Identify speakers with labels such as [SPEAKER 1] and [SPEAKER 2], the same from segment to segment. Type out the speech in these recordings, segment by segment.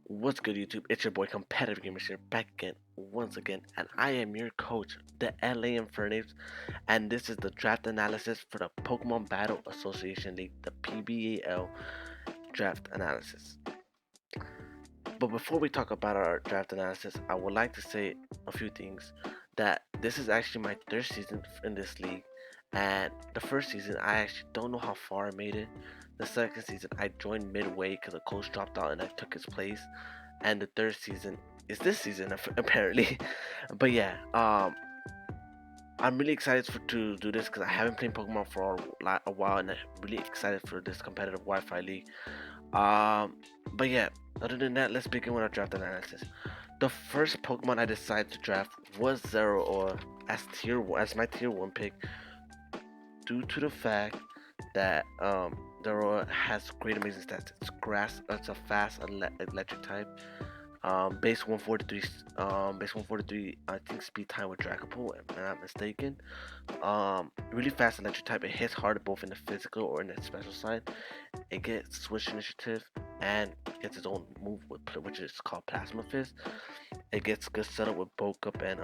[SPEAKER 1] What's good, YouTube? It's your boy Competitive Gamers here, back again, once again, and I am your coach, the LA Infernapes, and this is the draft analysis for the Pokemon Battle Association League, the PBAL draft analysis. But before we talk about our draft analysis, I would like to say a few things. That this is actually my third season in this league, and the first season I actually don't know how far I made it. The second season I joined midway because a coach dropped out and I took his place, and the third season is this season apparently. But yeah, I'm really excited to do this because I haven't played Pokemon for a while, and I'm really excited for this competitive Wi-Fi league. Um, but yeah, other than that, let's begin with our draft analysis. The first Pokemon I decided to draft was Zero as my tier one pick due to the fact that Zero has great amazing stats. It's grass. It's a fast electric type. Base 143. Base 143. I think speed time with Dragapult, if I'm not mistaken. Really fast electric type. It hits hard both in the physical or in the special side. It gets switch initiative and gets its own move which is called Plasma Fist. It gets good setup with bulk up and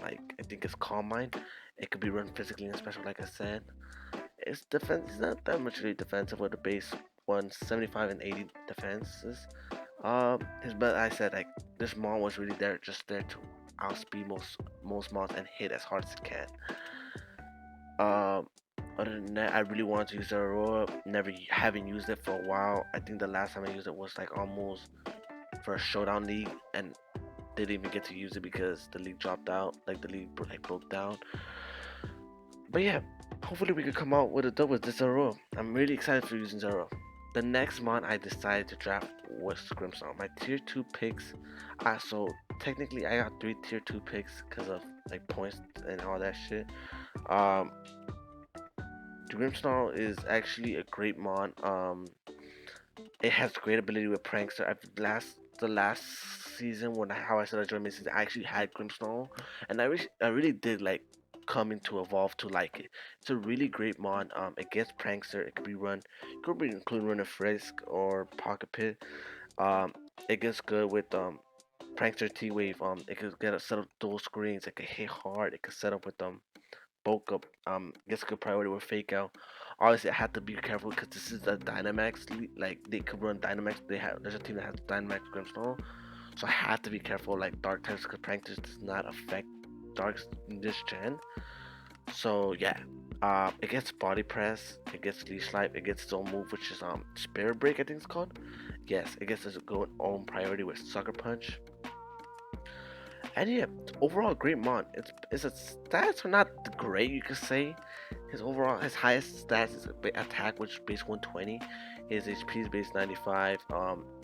[SPEAKER 1] like I think it's Calm Mind. It could be run physically and special, like I said. Its defense is not that much really defensive with the base 175 and 80 defenses. But I said like this mon was really there to outspeed most mons and hit as hard as it can. Um, Other than that, I really wanted to use Aurora. Never haven't used it for a while. I think the last time I used it was like almost for a showdown league, and didn't even get to use it because the league dropped out. Like the league like broke down. But yeah, hopefully we could come out with a dub with this Zero. I'm really excited for using Zero. The next mon I decided to draft was Grimmsnarl. My tier 2 picks. So technically I got 3 tier 2 picks because of like points and all that shit. Um, Grimmsnarl is actually a great mon. It has great ability with Prankster. The last season when how I started joining season, I actually had Grimmsnarl, and I really did like coming to evolve to like it. It's a really great mon. It gets Prankster. It could be including Runner Frisk or Pocket Pit. Um, it gets good with Prankster T Wave. It could get a set of dual screens. It could hit hard. It could set up with bulk up. Gets good priority with Fake Out. Obviously, I had to be careful because this is a Dynamax. Like they could run Dynamax. There's a team that has Dynamax Grimmsnarl, so I had to be careful. Like Dark types, because Pranksters does not affect Darks in this gen. So yeah, it gets Body Press. It gets Leash Life. It gets its own move, which is Spirit Break. I think it's called. Yes, it gets its own priority with Sucker Punch. And yeah, overall a great mon. It's stats are not great, you could say. His highest stats is attack, which is base 120. His HP is base 95.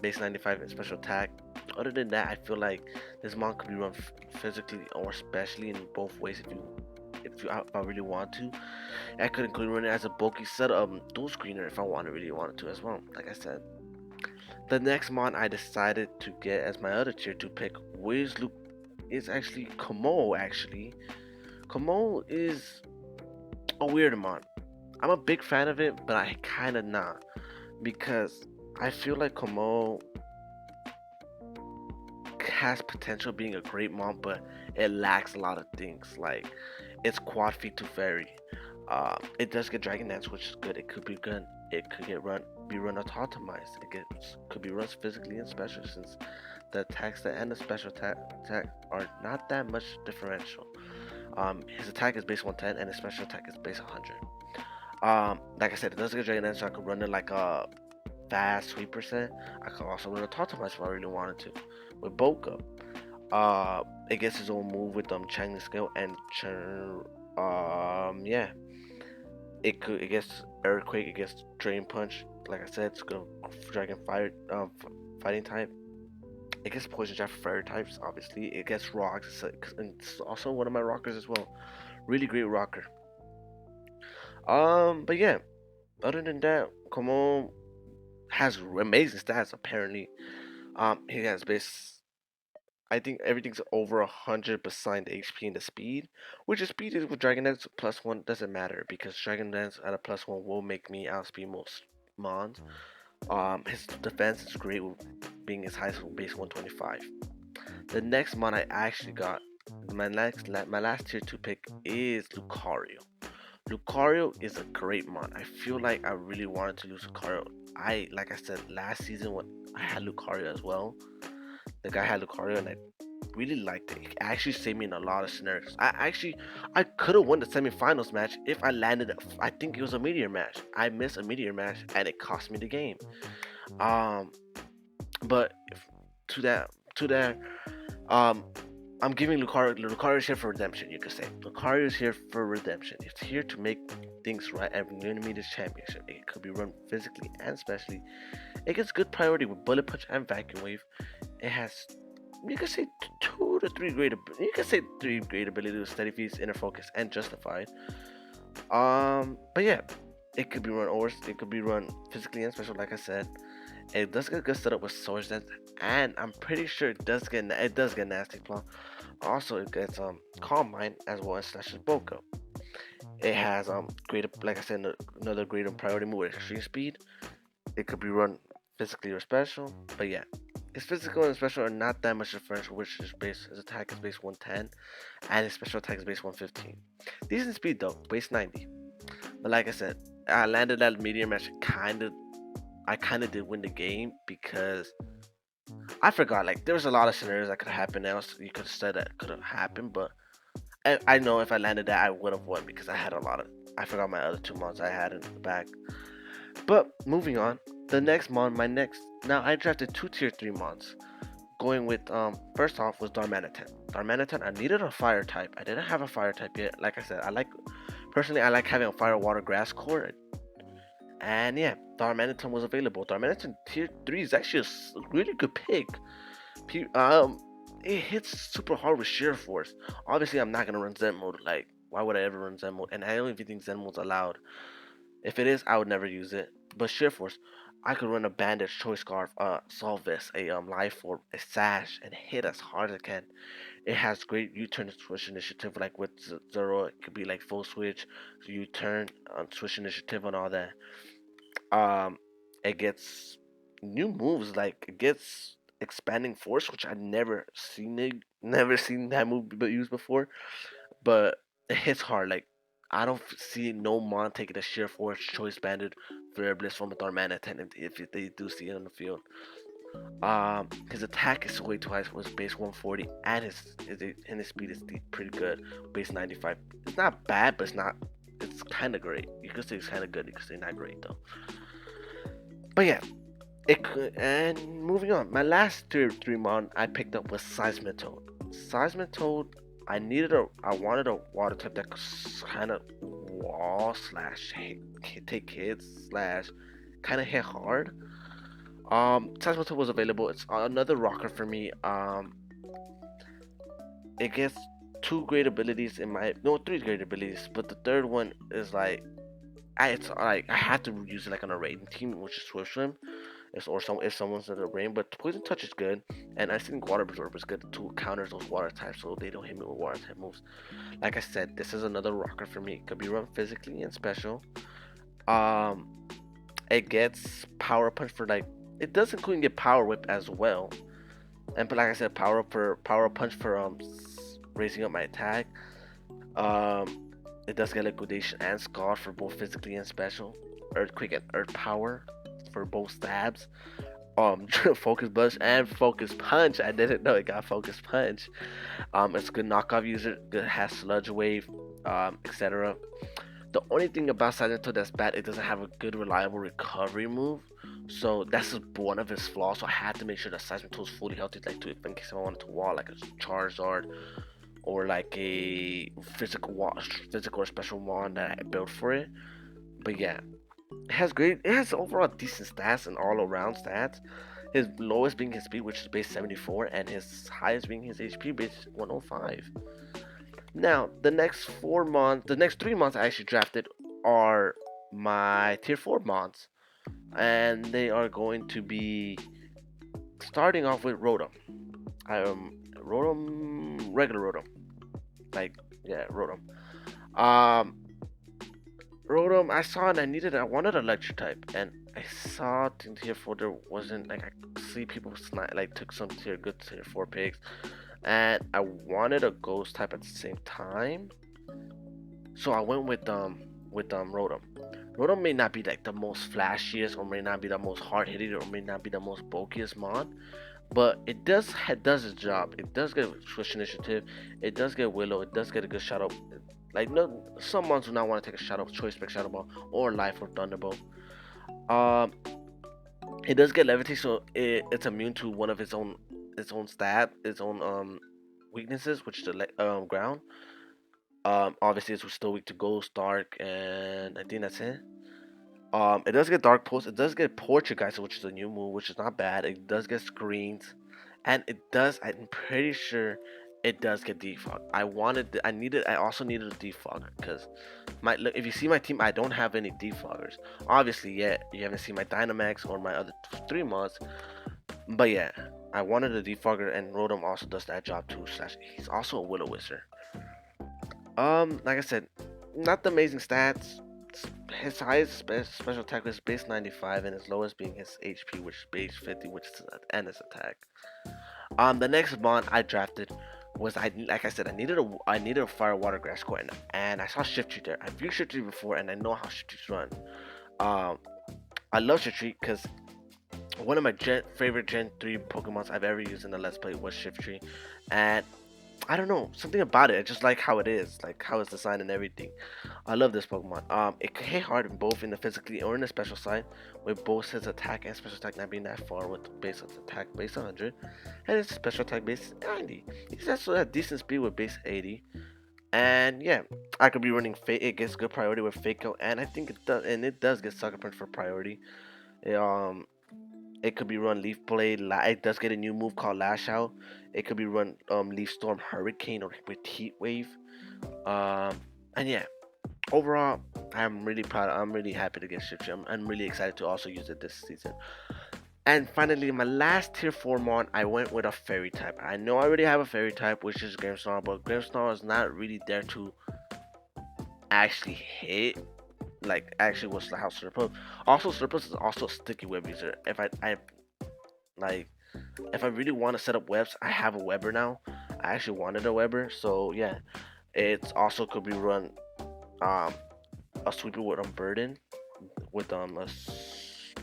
[SPEAKER 1] Base 95 and special attack. Other than that, I feel like this mon could be run physically or specially in both ways if I really want to. I could include running as a bulky set dual screener if I really wanted to as well. Like I said, the next mon I decided to get as my other tier 2 pick was Luke is actually Komo. Actually, Komo is a weird mon. I'm a big fan of it, but I kind of not because I feel like Komo has potential being a great mon, but it lacks a lot of things. Like it's quad feet to fairy. It does get Dragon Dance, which is good. It could be good. It could be run autotomized. Could be run physically and special since the attacks and the special attack are not that much differential. His attack is base 110 and his special attack is base 100. Like I said, it does get Dragon Dance, so I could run it like a fast sweeper set. I could also run a Tautomite if I really wanted to. With Boca, it gets his own move with Chinese skill and yeah, it gets Earthquake, it gets Drain Punch. Like I said, it's good Dragon Fire fighting type. It gets Poison Jab for fire types. Obviously, it gets Rocks. It's also one of my rockers as well. Really great rocker. But yeah, other than that, Como has amazing stats. Apparently, he has base. I think everything's over 100% HP in the speed, which is speed is with Dragon Dance +1 doesn't matter because Dragon Dance at a +1 will make me outspeed most mons. His defense is great with being as high as base 125. The next mon I actually got, my last tier 2 pick is Lucario. Lucario is a great mon. I feel like I really wanted to use Lucario. Like I said last season when I had Lucario as well. The guy had Lucario and I really liked it. It actually saved me in a lot of scenarios. I could have won the semifinals match if I landed. I think it was a meteor match. I missed a meteor match and it cost me the game. Um, but to that, um, I'm giving Lucario. Lucario is here for redemption. You could say Lucario is here for redemption. It's here to make things right and win me this championship. It could be run physically and specially. It gets good priority with Bullet Punch and Vacuum Wave. It has, you could say, two to three great. You could say three great abilities with Steady Feeds, Inner Focus, and Justified. But yeah, it could be run or it could be run physically and special, like I said. It does get good setup with Swords Dance, and I'm pretty sure it does get Nasty Claw. Also, it gets Calm Mind as well as Slashes Boko. It has great, like I said, another great priority move with Extreme Speed. It could be run physically or special, but yeah, his physical and special are not that much differential, which his attack is base 110 and his special attack is base 115. Decent speed though, base 90. But like I said, I landed that meteor match I kinda did win the game because I forgot, like there was a lot of scenarios that could have happened else you could have said that could have happened, but I know if I landed that I would have won because I forgot my other two mods I had in the back. But moving on, my next now I drafted two tier 3 mods. Going with first off was Darmanitan. Darmanitan, I needed a fire type. I didn't have a fire type yet. Like I said, I like having a fire water grass core. And yeah, Darmanitan was available. Darmanitan tier 3 is actually a really good pick. It hits super hard with sheer force. Obviously I'm not gonna run Zen mode. Like, why would I ever run Zen mode? And I don't even think Zen mode's allowed. If it is, I would never use it. But Sheer Force, I could run a Bandage, Choice Scarf, Solve Vest, a Life Orb, a Sash, and hit as hard as I can. It has great U-turn and switch initiative, like with Zero. It could be like full switch, U-turn, switch initiative, and all that. Um, it gets new moves, like it gets expanding force, which I never seen that move used before. But it hits hard. Like I don't see no mon taking a sheer force choice banded for Bliss from a Darmanitan if they do see it on the field. His attack is way too high. Was base 140, and his speed is pretty good. Base 95. It's not bad, but it's not. It's kind of great. You could say it's kind of good. You could say not great though. But yeah, it could. And moving on, my last tier 3 mon I picked up was Seismitoad. Seismitoad, I wanted a water type that could kind of wall slash take hits slash kind of hit hard. Seismitoad was available. It's another rocker for me. It gets three great abilities, but the third one is like, I had to use it like on a raiding team, which is Swift Swim. If someone's in the rain, but Poison Touch is good, and I think Water Absorber is good to counter those water types, so they don't hit me with water type moves. Like I said, this is another rocker for me. It could be run physically and special. Um, it gets Power Punch for like it does include get Power Whip as well, but like I said, Power Punch for raising up my attack. Um, it does get Liquidation and Scald for both physically and special. Earthquake and Earth Power for both stabs. Focus Bush and Focus Punch. I didn't know it got Focus Punch. It's a good knockoff user. It has Sludge Wave, etc. The only thing about Silent Hill that's bad, it doesn't have a good reliable recovery move. So that's just one of his flaws. So I had to make sure that Seismic Tool is fully healthy, like in case I wanted to wall like a Charizard or like a physical or special wand that I built for it. But yeah, it has overall decent stats and all around stats. His lowest being his speed, which is base 74, and his highest being his HP, base 105. Now, the next 3 months I actually drafted are my tier 4 mods, and they are going to be starting off with Rotom. Regular Rotom, like yeah, Rotom. Um, Rotom, I saw and I wanted an electric type, and I saw in tier 4 there wasn't like I see people like took some good tier 4 picks, and I wanted a ghost type at the same time, so I went with Rotom. Rotom may not be like the most flashiest, or may not be the most hard hitting, or may not be the most bulkiest mon, but it does its job. It does get Swish Initiative. It does get Willow. It does get a good Shadow. Like no, some mons do not want to take a Shadow Choice Spec Shadow Ball or Life or Thunderbolt. Um, it does get Levitate, so it's immune to one of its own stat, its own weaknesses, which is the ground. Obviously it's still weak to Ghost, Dark, and I think that's it. It does get Dark Pulse. It does get Portuguese, which is a new move, which is not bad. It does get Screens, and it does. I'm pretty sure it does get Defog. I also needed a Defogger because look. If you see my team, I don't have any Defoggers. Obviously, yeah, you haven't seen my Dynamax or my other three mods, but yeah, I wanted a Defogger, and Rotom also does that job too. Slash, he's also a Will-O-Wisp. Like I said, not the amazing stats. His highest special attack is base 95, and his lowest being his HP, which is base 50, which is and his attack. The next bond I drafted was like I said, I needed a fire water grass core, and I saw Shift Tree there. I've used Shift Tree before, and I know how Shift Trees run. Um, I love Shift Tree because one of my favorite Gen 3 Pokemons I've ever used in the Let's Play was Shift Tree, and I don't know, something about it. I just like how it is, like how it's designed and everything. I love this Pokemon. It can hit hard in both in the physically or in the special side, with both his attack and special attack not being that far, with base attack base 100, and his special attack base 90. He's also at decent speed with base 80. And yeah, I could be running Fate. It gets good priority with Fako, and I think it does, and it does get Sucker Punch for priority. It, um, it could be run Leaf Blade. It does get a new move called Lash Out. It could be run Leaf Storm Hurricane or with Heat Wave. Um, and yeah, overall, I'm really proud. I'm really happy to get Shift Tree. I'm really excited to also use it this season. And finally, my last tier 4 mon, I went with a fairy type. I know I already have a fairy type, which is Grimmsnarl, but Grimmsnarl is not really there to actually hit. Like, actually, what's the house Surplus? Also, Surplus is also a sticky web user. Like, if I really want to set up webs, I have a Weber now. I actually wanted a Weber, so yeah. It also could be run um a sweeper with Unburden with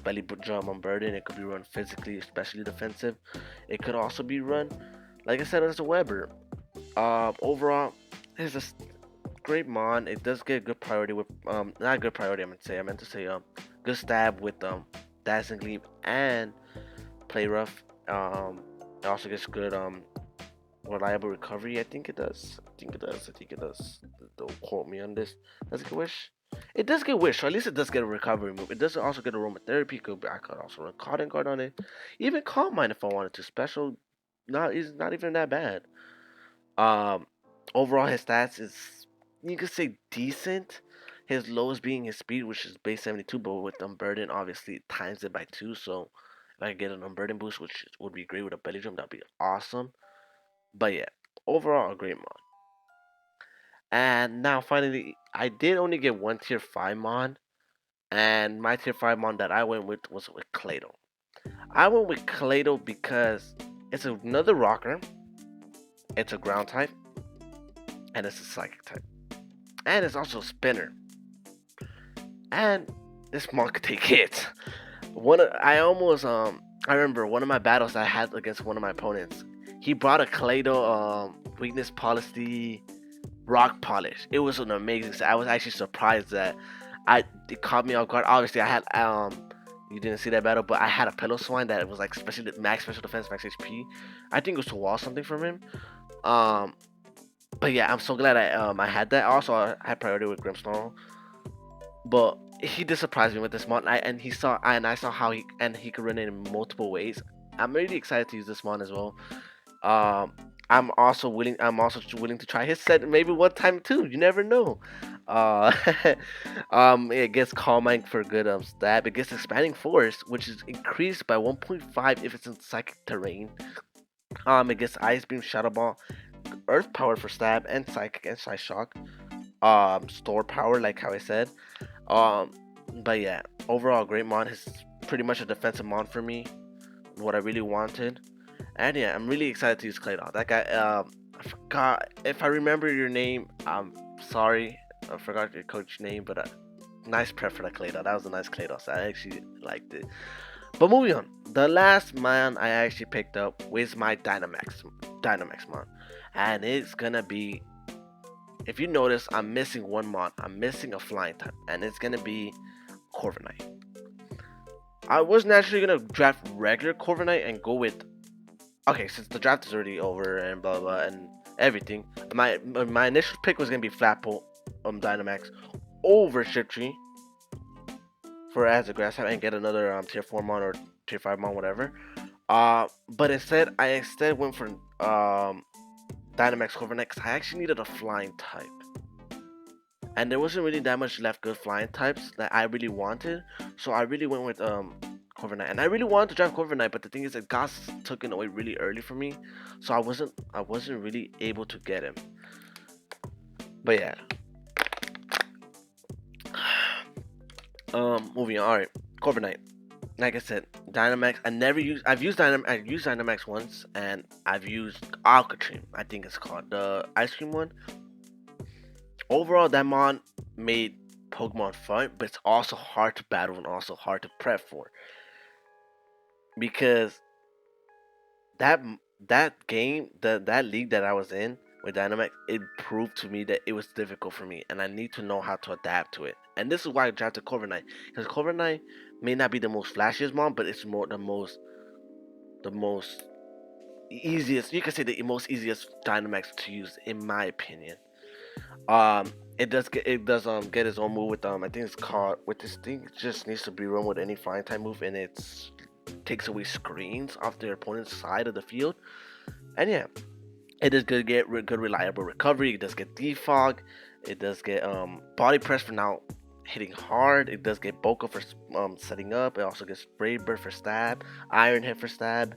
[SPEAKER 1] belly drum Unburden. It could be run physically, especially defensive. It could also be run, like I said, as a Weber. Overall, it's a great mon. It does get good priority with not good priority. I meant to say good stab with Dazzling Gleam and Play Rough. It also gets good reliable recovery. I think it does. I think it does. Don't quote me on this. Does it get Wish? It does get Wish, or at least it does get a recovery move. It does also get aromatherapy. I could also run Cotton Guard on it. Even Calm Mind if I wanted to. Special, not even that bad. Um, Overall his stats is, you could say, decent. His lowest being his speed, which is base 72, but with Unburden, obviously it times it by 2. So if I could get an Unburden boost, which would be great with a belly drum, that'd be awesome. But yeah, overall a great mod. And now finally, I did only get one tier 5 mod, and my tier 5 mod that I went with was with Clado. I went with Clado because it's another rocker, it's a ground type, and it's a psychic type. And it's also a spinner. And this mod could take hits. I remember one of my battles I had against one of my opponents. He brought a Clado weakness policy rock polish. It was an amazing set. I was actually surprised that it caught me off guard. Obviously, I had you didn't see that battle, but I had a Pillow Swine that was like especially max special defense, max HP. I think it was to wall something from him. Um, but yeah, I'm so glad I had that. Also, I had priority with Grimmsnarl, but he did surprise me with this mod. I saw how he could run it in multiple ways. I'm really excited to use this mod as well. Um, I'm also willing to try his set maybe one time too. You never know. Uh, it gets Calm Mind for good stab. It gets Expanding Force, which is increased by 1.5 if it's in psychic terrain. It gets Ice Beam, Shadow Ball, Earth Power for stab, and Psychic and Psy Shock. Store power, like how I said. Um, But yeah, overall great mod. Is pretty much a defensive mod for me. What I really wanted. And yeah, I'm really excited to use Claydol. That guy, I forgot if I remember your name. I'm sorry, I forgot your coach name, but nice prep for that Claydol. That was a nice Claydol. So I actually liked it. But moving on, the last man I actually picked up was my Dynamax mod, and it's gonna be. If you notice, I'm missing one mod. I'm missing a flying type, and it's gonna be Corviknight. I was naturally gonna draft regular Corviknight and go with. Okay, since the draft is already over and blah blah, and everything, my initial pick was gonna be Flapple, Dynamax over Shiftry for as a grass type and get another tier 4 mon or tier 5 mon, whatever. But instead, I went for Dynamax Corviknight because I actually needed a flying type. And there wasn't really that much left good flying types that I really wanted. So I really went with Corviknight. And I really wanted to draft Corviknight, but the thing is that Goss took it away really early for me. So I wasn't really able to get him. But yeah. Moving on. Alright, Corviknight. Like I said, Dynamax. I've used Dynamax once, and I've used Alcatrim. I think it's called the ice cream one. Overall, that mon made Pokemon fun, but it's also hard to battle and also hard to prep for because that game, that league that I was in with Dynamax, it proved to me that it was difficult for me, and I need to know how to adapt to it. And this is why I drafted Corviknight, because Corviknight may not be the most flashiest mon, but it's more the most easiest. You can say the most easiest Dynamax to use, in my opinion. It does get its own move with I think it's called with this thing. It just needs to be run with any flying type move, and it takes away screens off their opponent's side of the field. And yeah, it does get good reliable recovery. It does get defog. It does get body press for now hitting hard. It does get Boca for setting up. It also gets Brave Bird for stab, Iron Head for stab.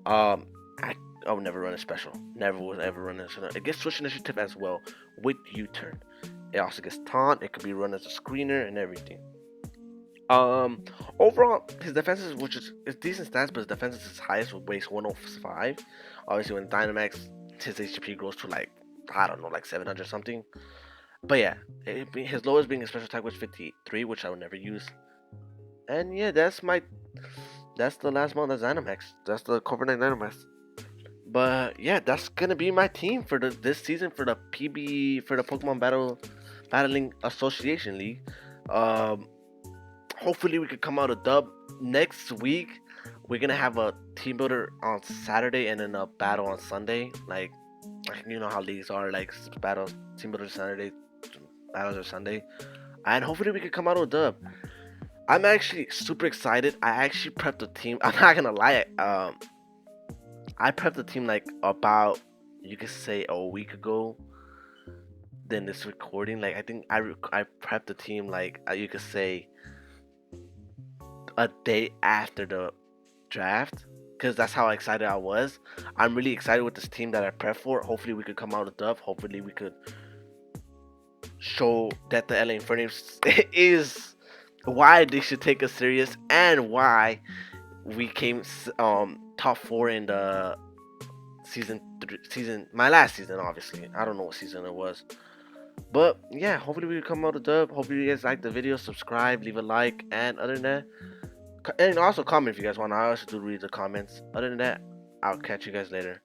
[SPEAKER 1] I would never run a special. Never would ever run a special. It gets Switch Initiative as well with U-turn. It also gets Taunt. It could be run as a screener and everything. Overall, his defenses, which is decent stats, but his defense is his highest with base 105. Obviously, when Dynamax, his HP grows to like, I don't know, like 700 something. But yeah, his lowest being a special attack was 53, which I would never use. And yeah, that's the last one. That's Dynamax. That's the Corviknight Dynamax. But yeah, that's gonna be my team for this season for the Pokemon Battling Association League. Hopefully we could come out a dub next week. We're gonna have a team builder on Saturday and then a battle on Sunday. Like you know how leagues are, like battles, team builder Saturday, battles are Sunday, and hopefully we could come out with a dub. I'm actually super excited. I actually prepped the team. I'm not gonna lie. I prepped the team like about, you could say, a week ago. Then this recording, like I think I prepped the team like you could say a day after the draft, because that's how excited I was. I'm really excited with this team that I prepped for. Hopefully we could come out with dub. Hopefully we could show that the LA Infernapes is why they should take us serious and why we came top 4 in the season my last season. Obviously I don't know what season it was, but yeah, hopefully we come out a dub. Hopefully you guys like the video, subscribe, leave a like, and other than that, and also comment if you guys want. I also do read the comments. Other than that, I'll catch you guys later.